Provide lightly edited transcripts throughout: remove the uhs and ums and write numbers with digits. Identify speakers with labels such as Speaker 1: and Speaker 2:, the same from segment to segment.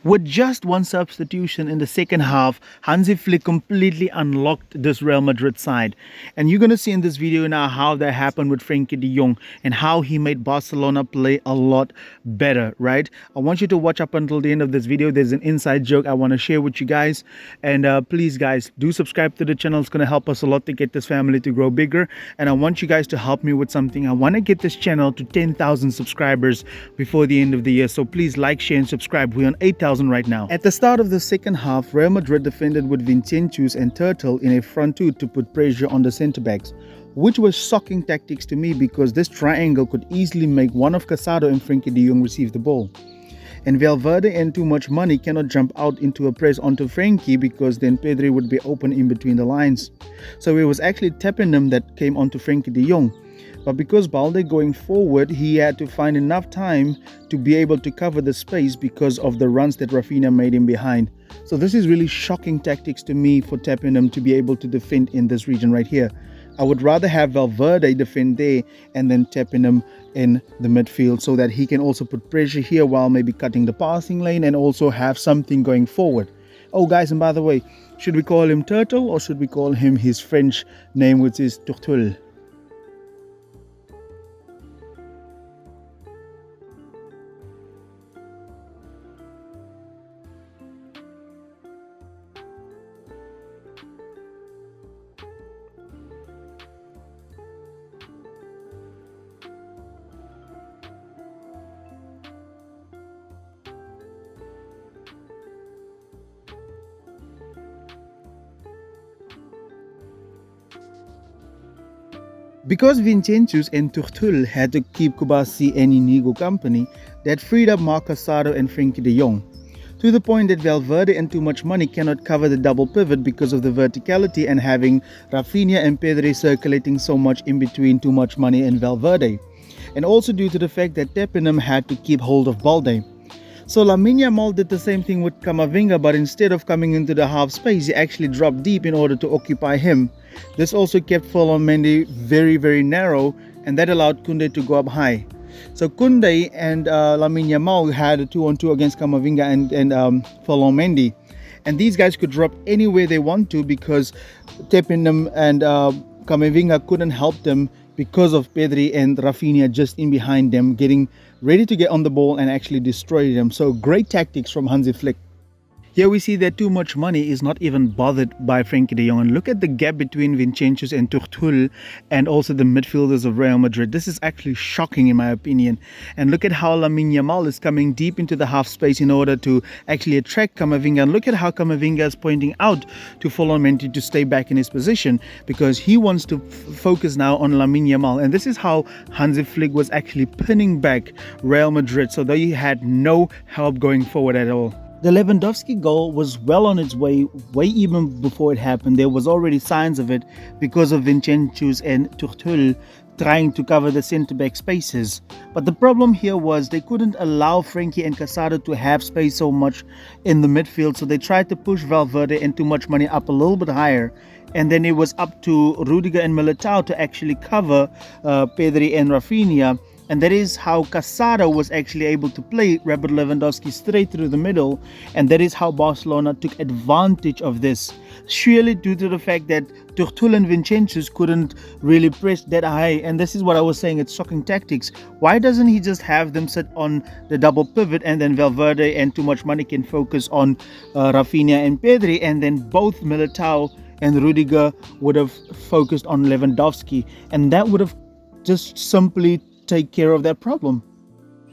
Speaker 1: With just one substitution in the second half, Hansi Flick completely unlocked this Real Madrid side. And you're going to see in this video now how that happened with Frenkie de Jong and how he made Barcelona play a lot better, right? I want you to watch up until the end of this video. There's an inside joke I want to share with you guys. And please, guys, do subscribe to the channel. It's going to help us a lot to get this family to grow bigger. And I want you guys to help me with something. I want to get this channel to 10,000 subscribers before the end of the year. So please like, share, and subscribe. We're on 8,000 right now. At the start of the second half, Real Madrid defended with Vinicius and Turtle in a front two to put pressure on the centre backs, which was shocking tactics to me because this triangle could easily make one of Casado and Frenkie de Jong receive the ball. And Valverde and Too Much Money cannot jump out into a press onto Frenkie because then Pedri would be open in between the lines. So it was actually Teppenham that came onto Frenkie de Jong. But because Balde going forward, he had to find enough time to be able to cover the space because of the runs that Rafinha made him behind. So this is really shocking tactics to me for Teppenham to be able to defend in this region right here. I would rather have Valverde defend there and then Teppenham in the midfield so that he can also put pressure here while maybe cutting the passing lane and also have something going forward. Oh guys, and by the way, should we call him Turtle or should we call him his French name, which is Turtle? Because Vinicius and Tuchel had to keep Kubasi and Inigo company, that freed up Marc Casado and Frenkie de Jong, to the point that Valverde and Too Much Money cannot cover the double pivot because of the verticality and having Rafinha and Pedri circulating so much in between Too Much Money and Valverde, and also due to the fact that Teppenham had to keep hold of Balde. So Lamine Yamal did the same thing with Camavinga, but instead of coming into the half space, he actually dropped deep in order to occupy him. This also kept Mendy very narrow, and that allowed Koundé to go up high. So Koundé and Lamine Yamal had a 2-on-2 against Camavinga and Mendy. And these guys could drop anywhere they want to because Teppenham and Camavinga couldn't help them because of Pedri and Rafinha just in behind them, getting ready to get on the ball and actually destroy them. So great tactics from Hansi Flick. Here we see that Too Much Money is not even bothered by Frenkie de Jong. And look at the gap between Vinicius and Tuchel and also the midfielders of Real Madrid. This is actually shocking in my opinion. And look at how Lamine Yamal is coming deep into the half space in order to actually attract Camavinga. And look at how Camavinga is pointing out to Mendy to stay back in his position because he wants to focus now on Lamine Yamal. And this is how Hansi Flick was actually pinning back Real Madrid. So they had no help going forward at all. The Lewandowski goal was well on its way even before it happened. There was already signs of it because of Vinicius and Tuchel trying to cover the centre-back spaces. But the problem here was they couldn't allow Frenkie and Casado to have space so much in the midfield, so they tried to push Valverde and Too Much Money up a little bit higher. And then it was up to Rudiger and Militao to actually cover Pedri and Rafinha. And that is how Casado was actually able to play Robert Lewandowski straight through the middle. And that is how Barcelona took advantage of this. Surely due to the fact that Tuchel and Vinicius couldn't really press that high. And this is what I was saying, it's shocking tactics. Why doesn't he just have them sit on the double pivot and then Valverde and Too Much Money can focus on Rafinha and Pedri, and then both Militao and Rudiger would have focused on Lewandowski. And that would have just simply take care of that problem.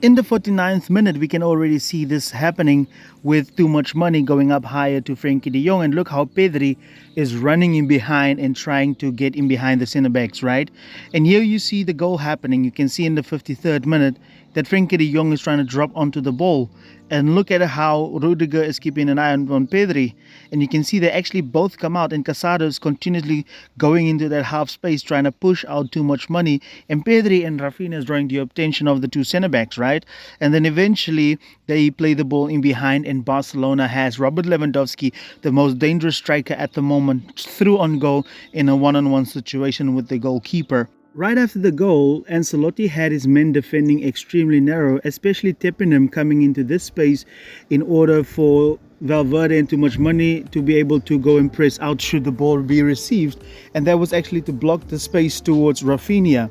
Speaker 1: In the 49th minute, we can already see this happening with Too Much Money going up higher to Frenkie de Jong. And look how Pedri is running in behind and trying to get in behind the centre backs, right? And here you see the goal happening. You can see in the 53rd minute that Frenkie de Jong is trying to drop onto the ball. And look at how Rudiger is keeping an eye on Pedri. And you can see they actually both come out, and Casado is continuously going into that half space trying to push out Too Much Money. And Pedri and Rafinha is drawing the attention of the two centre backs, right? And then eventually they play the ball in behind, and Barcelona has Robert Lewandowski, the most dangerous striker at the moment, through on goal in a one-on-one situation with the goalkeeper. Right after the goal, Ancelotti had his men defending extremely narrow, especially Tepinham coming into this space in order for Valverde and Too Much Money to be able to go and press out should the ball be received. And that was actually to block the space towards Rafinha.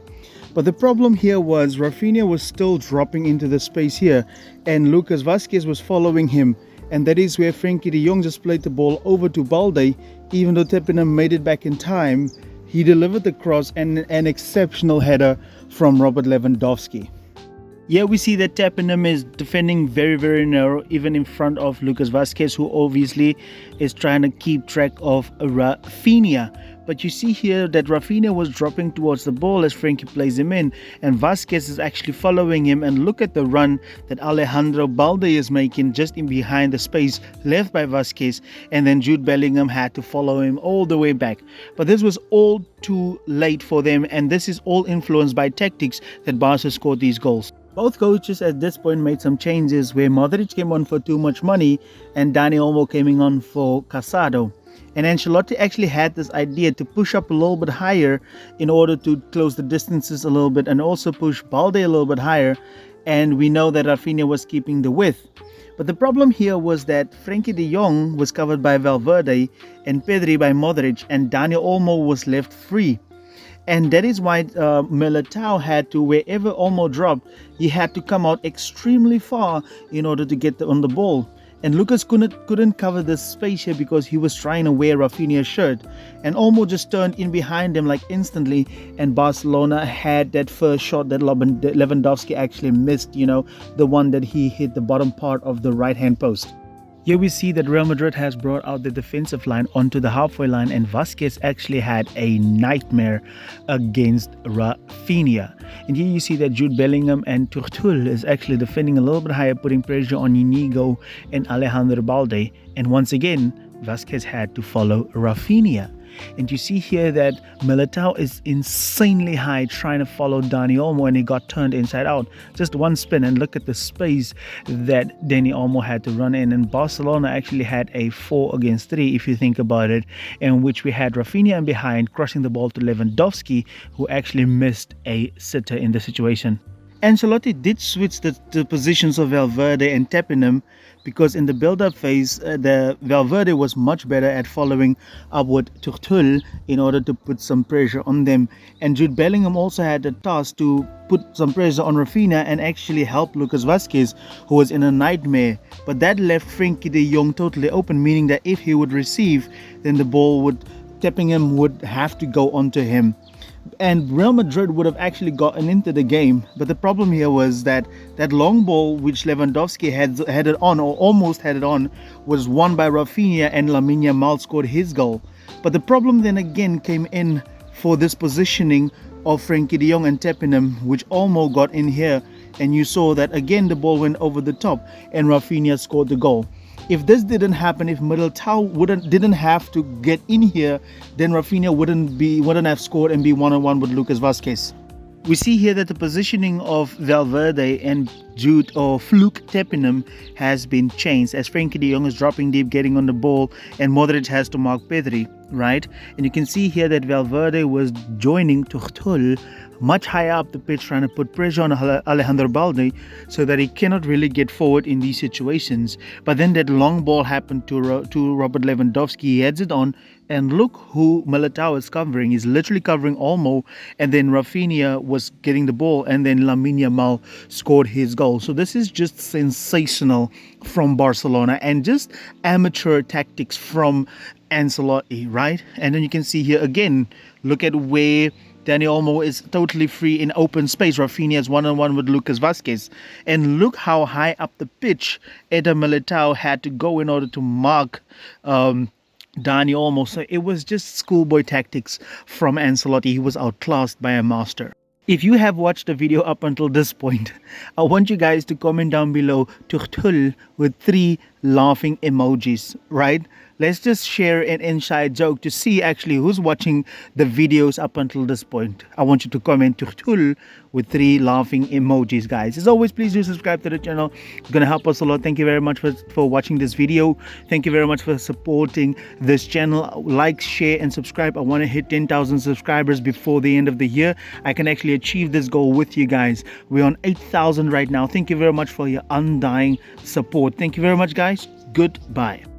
Speaker 1: But the problem here was Rafinha was still dropping into the space here, and Lucas Vazquez was following him. And that is where Frenkie de Jong just played the ball over to Balde. Even though Tepinham made it back in time, he delivered the cross and an exceptional header from Robert Lewandowski. Here we see that Tepinham is defending very, very narrow, even in front of Lucas Vazquez, who obviously is trying to keep track of Rafinha. But you see here that Rafinha was dropping towards the ball as Frenkie plays him in, and Vazquez is actually following him. And look at the run that Alejandro Balde is making just in behind the space left by Vazquez, and then Jude Bellingham had to follow him all the way back. But this was all too late for them, and this is all influenced by tactics that Barca scored these goals. Both coaches at this point made some changes where Modric came on for Too Much Money and Dani Olmo came on for Casado. And Ancelotti actually had this idea to push up a little bit higher in order to close the distances a little bit and also push Balde a little bit higher. And we know that Rafinha was keeping the width. But the problem here was that Frenkie de Jong was covered by Valverde and Pedri by Modric, and Dani Olmo was left free. And that is why Militao had to, wherever Olmo dropped, he had to come out extremely far in order to get on the ball. And Lucas couldn't cover this space here because he was trying to wear Rafinha's shirt. And Olmo just turned in behind him like instantly. And Barcelona had that first shot that Lewandowski actually missed, the one that he hit the bottom part of the right-hand post. Here we see that Real Madrid has brought out the defensive line onto the halfway line, and Vazquez actually had a nightmare against Rafinha. And here you see that Jude Bellingham and Tuchel is actually defending a little bit higher, putting pressure on Inigo and Alejandro Balde. And once again, Vazquez had to follow Rafinha. And you see here that Militao is insanely high trying to follow Dani Olmo, and he got turned inside out. Just one spin, and look at the space that Dani Olmo had to run in. And Barcelona actually had a 4 against 3, if you think about it, in which we had Rafinha in behind, crossing the ball to Lewandowski, who actually missed a sitter in the situation. Ancelotti did switch the positions of Valverde and Tepinham because in the build-up phase, the Valverde was much better at following up with Tuchel in order to put some pressure on them. And Jude Bellingham also had the task to put some pressure on Rafinha and actually help Lucas Vazquez, who was in a nightmare. But that left Frenkie de Jong totally open, meaning that if he would receive, then the ball Tepinham would have to go onto him. And Real Madrid would have actually gotten into the game, but the problem here was that long ball which Lewandowski had it on, or almost had it on, was won by Rafinha, and Lamine Yamal scored his goal. But the problem then again came in for this positioning of Frenkie de Jong and Tepinham, which Olmo got in here, and you saw that again the ball went over the top and Rafinha scored the goal. If this didn't happen, if Militao didn't have to get in here, then Rafinha wouldn't have scored and be 1-on-1 with Lucas Vazquez. We see here that the positioning of Valverde and Jude or Fluke Tepinham has been changed as Frenkie de Jong is dropping deep, getting on the ball, and Modric has to mark Pedri, right? And you can see here that Valverde was joining Tuchel much higher up the pitch, trying to put pressure on Alejandro Balde so that he cannot really get forward in these situations. But then that long ball happened to Robert Lewandowski. He heads it on, and look who Militao is covering. He's literally covering Olmo, and then Rafinha was getting the ball, and then Lamine Yamal scored his goal. So this is just sensational from Barcelona and just amateur tactics from Ancelotti, right? And then you can see here again, look at where Dani Olmo is totally free in open space. Rafinha is 1-on-1 with Lucas Vazquez. And look how high up the pitch Eder Militao had to go in order to mark Dani Olmo. So it was just schoolboy tactics from Ancelotti. He was outclassed by a master. If you have watched the video up until this point, I want you guys to comment down below Tuchel with 3 laughing emojis, right? Let's just share an inside joke to see actually who's watching the videos up until this point. I want you to comment tertul with 3 laughing emojis, guys. As always, please do subscribe to the channel. It's going to help us a lot. Thank you very much for watching this video. Thank you very much for supporting this channel. Like, share, and subscribe. I want to hit 10,000 subscribers before the end of the year. I can actually achieve this goal with you guys. We're on 8,000 right now. Thank you very much for your undying support. Thank you very much, guys. Goodbye.